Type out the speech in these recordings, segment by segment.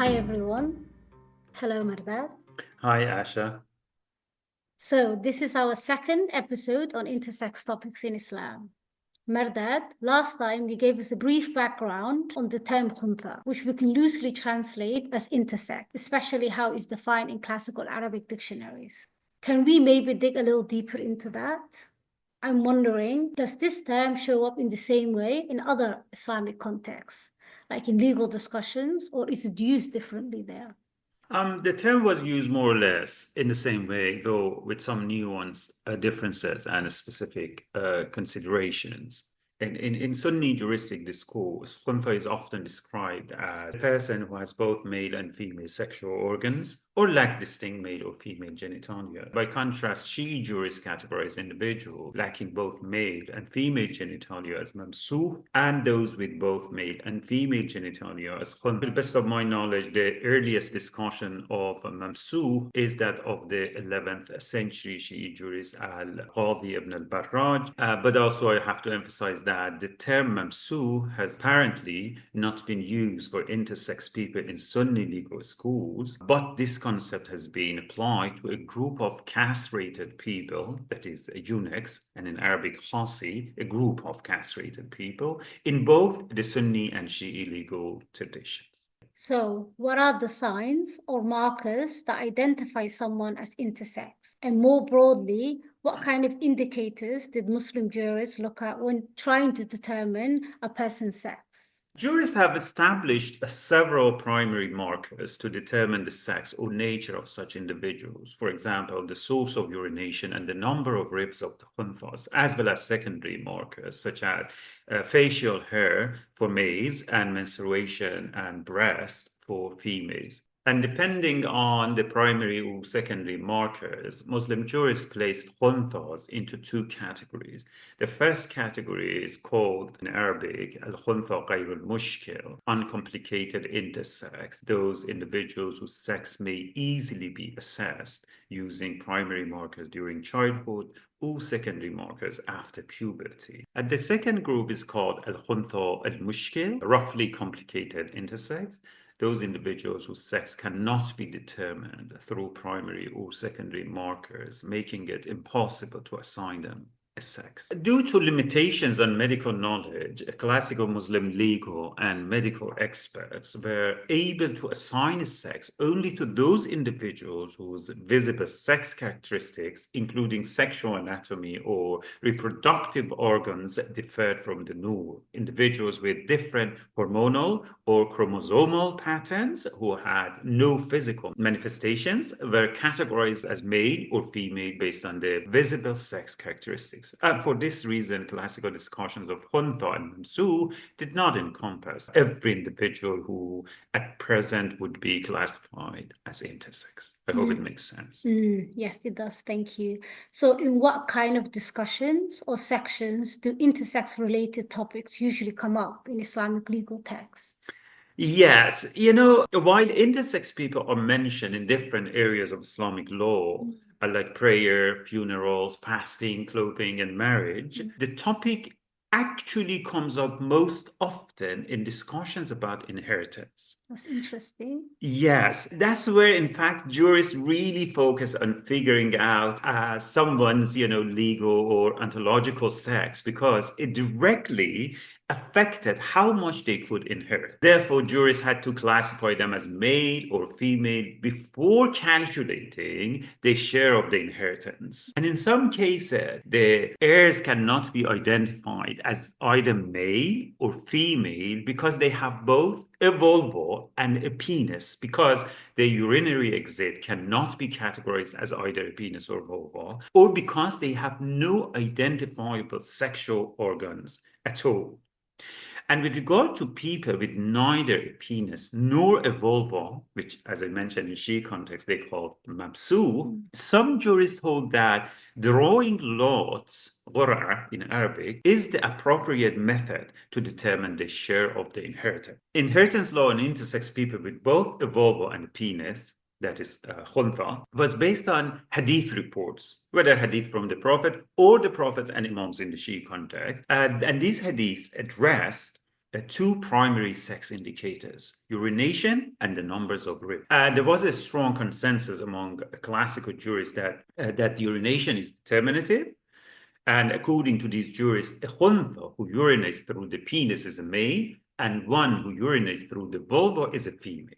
Hi everyone. Hello Mardad. Hi, Asha. So this is our second episode on intersex topics in Islam. Mardad, last time you gave us a brief background on the term khuntha, which we can loosely translate as intersex, especially how it's defined in classical Arabic dictionaries. Can we maybe dig a little deeper into that? I'm wondering, does this term show up in the same way in other Islamic contexts, like in legal discussions, or is it used differently there? The term was used more or less in the same way, though with some nuance differences and specific considerations. In Sunni juristic discourse, khuntha is often described as a person who has both male and female sexual organs or lack distinct male or female genitalia. By contrast, Shi'i jurists categorize individuals lacking both male and female genitalia as mamsuh and those with both male and female genitalia as khuntha. To the best of my knowledge, the earliest discussion of mamsuh is that of the 11th century Shi'i jurist Al-Qadi ibn al-Barraj. But also I have to emphasize that the term mamsuh has apparently not been used for intersex people in Sunni legal schools, but this concept has been applied to a group of castrated people, that is eunuchs, and in Arabic khasi, a group of castrated people, in both the Sunni and Shi'i legal traditions. So, what are the signs or markers that identify someone as intersex? And more broadly, what kind of indicators did Muslim jurists look at when trying to determine a person's sex? Jurists have established several primary markers to determine the sex or nature of such individuals. For example, the source of urination and the number of ribs of the khuntha's, as well as secondary markers such as facial hair for males and menstruation and breasts for females. And depending on the primary or secondary markers, Muslim jurists placed khuntha's into two categories. The first category is called in Arabic al-khuntha ghayr al-mushkil, uncomplicated intersex, those individuals whose sex may easily be assessed using primary markers during childhood or secondary markers after puberty. And the second group is called al-khuntha al-mushkil, roughly complicated intersex, those individuals whose sex cannot be determined through primary or secondary markers, making it impossible to assign them a sex. Due to limitations on medical knowledge, classical Muslim legal and medical experts were able to assign a sex only to those individuals whose visible sex characteristics, including sexual anatomy or reproductive organs, differed from the norm. Individuals with different hormonal or chromosomal patterns who had no physical manifestations were categorized as male or female based on their visible sex characteristics. For this reason, classical discussions of khuntha and mamsuh did not encompass every individual who at present would be classified as intersex. I hope it makes sense. Yes, it does. Thank you. So, in what kind of discussions or sections do intersex related topics usually come up in Islamic legal texts? Yes, while intersex people are mentioned in different areas of Islamic law, like prayer, funerals, fasting, clothing, and marriage, the topic actually comes up most often in discussions about inheritance. That's interesting. Yes, that's where, in fact, jurists really focus on figuring out someone's, legal or ontological sex because it directly affected how much they could inherit. Therefore, jurists had to classify them as male or female before calculating the share of the inheritance. And in some cases, the heirs cannot be identified as either male or female because they have both a vulva and a penis, because the urinary exit cannot be categorized as either a penis or vulva, or because they have no identifiable sexual organs at all. And with regard to people with neither a penis nor a vulva, which, as I mentioned in Shi context, they call mabsu, some jurists hold that drawing lots, qur'a in Arabic, is the appropriate method to determine the share of the inheritance. Inheritance law on intersex people with both a vulva and a penis, that is khuntha, was based on hadith reports, whether hadith from the Prophet or the Prophets and Imams in the Shia context. And these hadiths addressed two primary sex indicators, urination and the numbers of ribs. There was a strong consensus among classical jurists that urination is determinative. And according to these jurists, a huntha who urinates through the penis is a male, and one who urinates through the vulva is a female.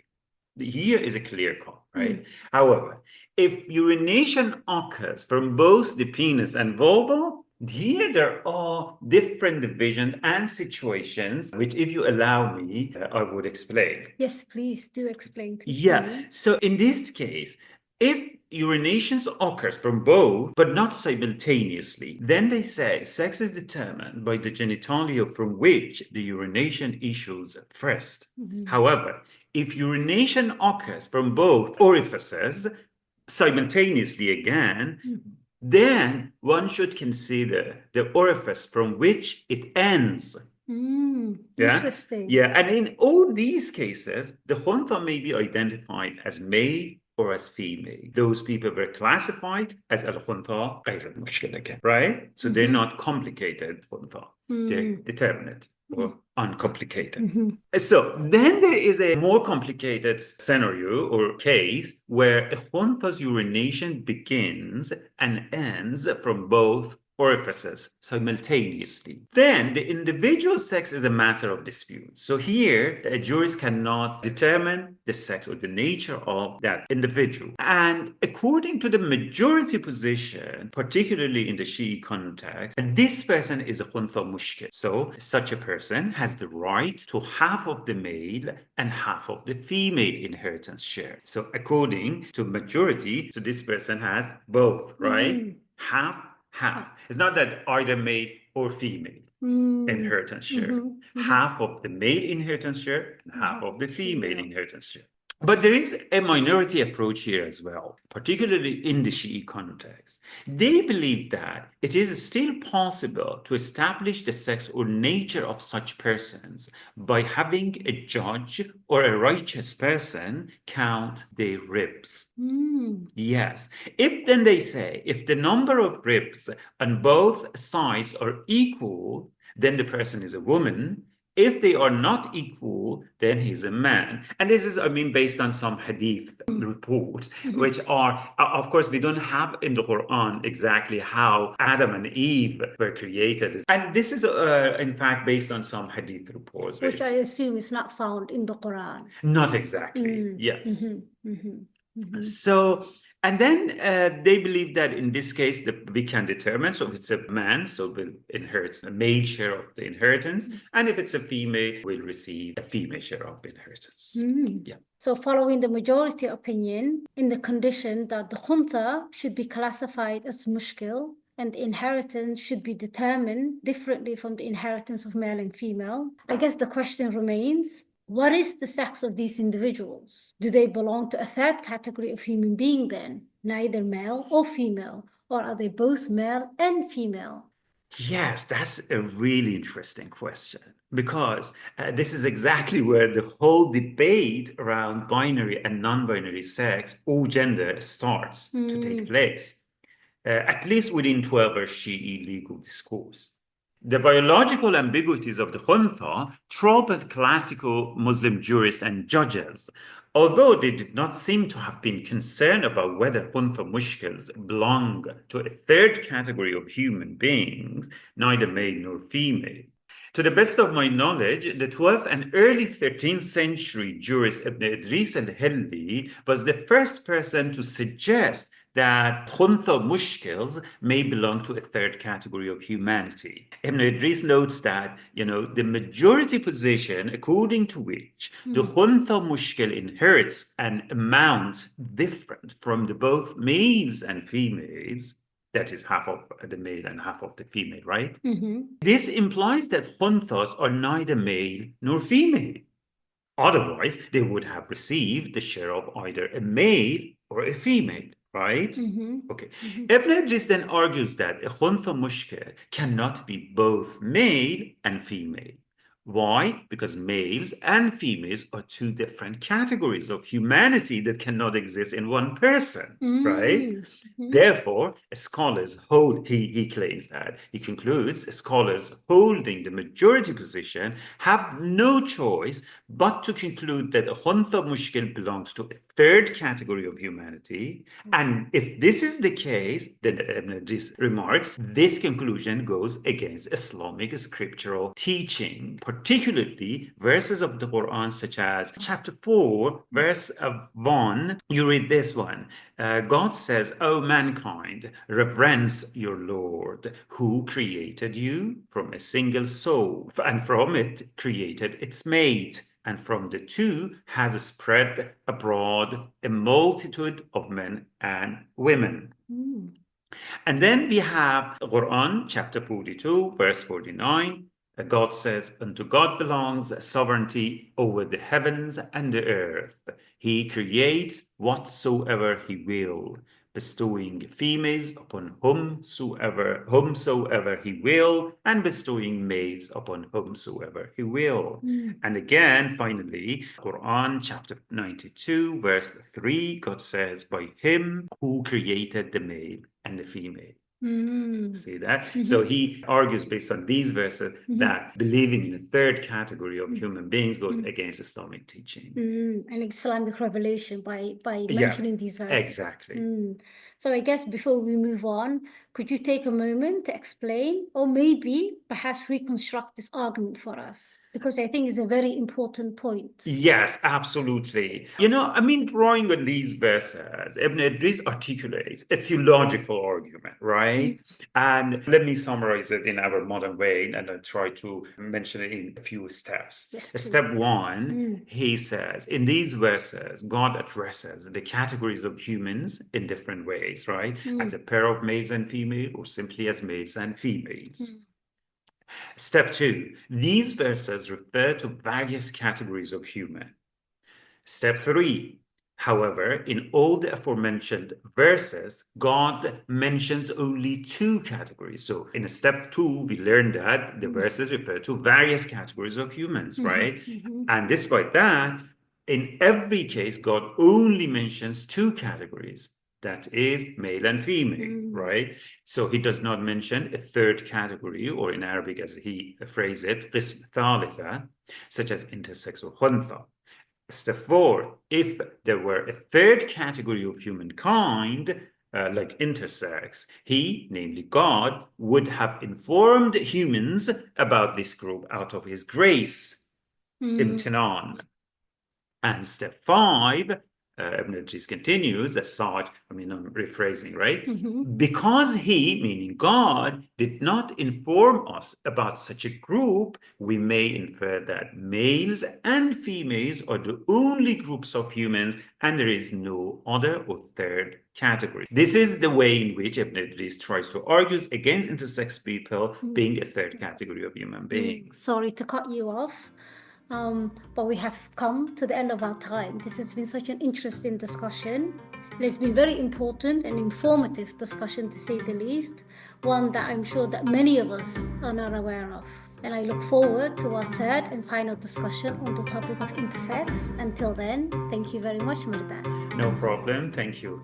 Here is a clear cut, right? However, if urination occurs from both the penis and vulva, here there are different divisions and situations, which if you allow me, I would explain. Yes, please do explain. Yeah, so in this case, if urination occurs from both, but not simultaneously, then they say sex is determined by the genitalia from which the urination issues first. However, if urination occurs from both orifices simultaneously again, then one should consider the orifice from which it ends. Interesting. Yeah, and in all these cases, the huntha may be identified as male or as female. Those people were classified as al-huntha غير المشكل again, right? So they're not complicated huntha. They're determinate or uncomplicated. So then there is a more complicated scenario or case where a huntha's urination begins and ends from both orifices simultaneously. Then the individual sex is a matter of dispute. So here, a jurist cannot determine the sex or the nature of that individual. And according to the majority position, particularly in the Shi'i context, this person is a huntha mushkil. So such a person has the right to half of the male and half of the female inheritance share. So according to majority, so this person has both, right? Half. It's not that either male or female inheritance share. Half of the male inheritance share and half of the female inheritance share. But there is a minority approach here as well, particularly in the Shi'i context. They believe that it is still possible to establish the sex or nature of such persons by having a judge or a righteous person count their ribs. Yes. If then they say, if the number of ribs on both sides are equal, then the person is a woman. If they are not equal, then he's a man. And this is, I mean, based on some hadith reports, which are, of course, we don't have in the Quran exactly how Adam and Eve were created. And this is, in fact, based on some hadith reports. Which I assume is not found in the Quran. Not exactly, yes. So, and then they believe that in this case, we can determine, so if it's a man, so will inherit a male share of the inheritance. And if it's a female, will receive a female share of inheritance. Yeah. So following the majority opinion, in the condition that the huntha should be classified as mushkil, and the inheritance should be determined differently from the inheritance of male and female, I guess the question remains, what is the sex of these individuals? Do they belong to a third category of human being then, neither male or female? Or are they both male and female? Yes, that's a really interesting question, because this is exactly where the whole debate around binary and non-binary sex or gender starts to take place, at least within 12th Shi'i legal discourse. The biological ambiguities of the huntha troubled classical Muslim jurists and judges, although they did not seem to have been concerned about whether huntha mushkils belong to a third category of human beings, neither male nor female. To the best of my knowledge, the 12th and early 13th century jurist Ibn Idris al-Hilli was the first person to suggest that huntha mushkils may belong to a third category of humanity. Ibn Idris notes that, the majority position according to which the huntha mushkil inherits an amount different from the both males and females, that is half of the male and half of the female, right? This implies that hunthas are neither male nor female. Otherwise, they would have received the share of either a male or a female. Right? Okay. Ibn Idris then argues that a huntha mushkil cannot be both male and female. Why? Because males and females are two different categories of humanity that cannot exist in one person, right? Therefore, scholars hold, he claims that, he concludes, scholars holding the majority position have no choice but to conclude that Huntha Mushkil belongs to a third category of humanity. And if this is the case, then this remarks, this conclusion goes against Islamic scriptural teaching, particularly verses of the Quran such as chapter 4, verse 1. You read this one. God says, O mankind, reverence your Lord, who created you from a single soul, and from it created its mate, and from the two has spread abroad a multitude of men and women. And then we have Quran chapter 42, verse 49. God says, unto God belongs sovereignty over the heavens and the earth. He creates whatsoever he will, bestowing females upon whomsoever he will, and bestowing males upon whomsoever he will. And again, finally, Quran chapter 92, verse 3, God says, by him who created the male and the female. See that? So he argues based on these verses that believing in a third category of human beings goes against Islamic teaching. An Islamic revelation by mentioning these verses. Exactly. So I guess before we move on, could you take a moment to explain or maybe perhaps reconstruct this argument for us? Because I think it's a very important point. Yes, absolutely. Drawing on these verses, Ibn Idris articulates a theological argument, right? And let me summarize it in our modern way, and I'll try to mention it in a few steps. Yes, Step one, he says, in these verses, God addresses the categories of humans in different ways, right? As a pair of males and females, or simply as males and females. Step two, these verses refer to various categories of human. Step three, however, in all the aforementioned verses, God mentions only two categories. So in step two, we learned that the verses refer to various categories of humans, right? And despite that, in every case, God only mentions two categories. That is male and female, right? So he does not mention a third category, or in Arabic, as he phrased it, قسم ثالثة, such as intersex or huntha. Step four, if there were a third category of humankind, like intersex, he, namely God, would have informed humans about this group out of his grace, imtinan. And step five, Ibn Idris continues as such, I'm rephrasing, right? Because he, meaning God, did not inform us about such a group, we may infer that males and females are the only groups of humans and there is no other or third category. This is the way in which Ibn Idris tries to argue against intersex people being a third category of human beings. Sorry to cut you off. But we have come to the end of our time. This has been such an interesting discussion. It's been very important and informative discussion, to say the least, one that I'm sure that many of us are not aware of. And I look forward to our third and final discussion on the topic of intersex. Until then, thank you very much, Mirda. No problem. Thank you.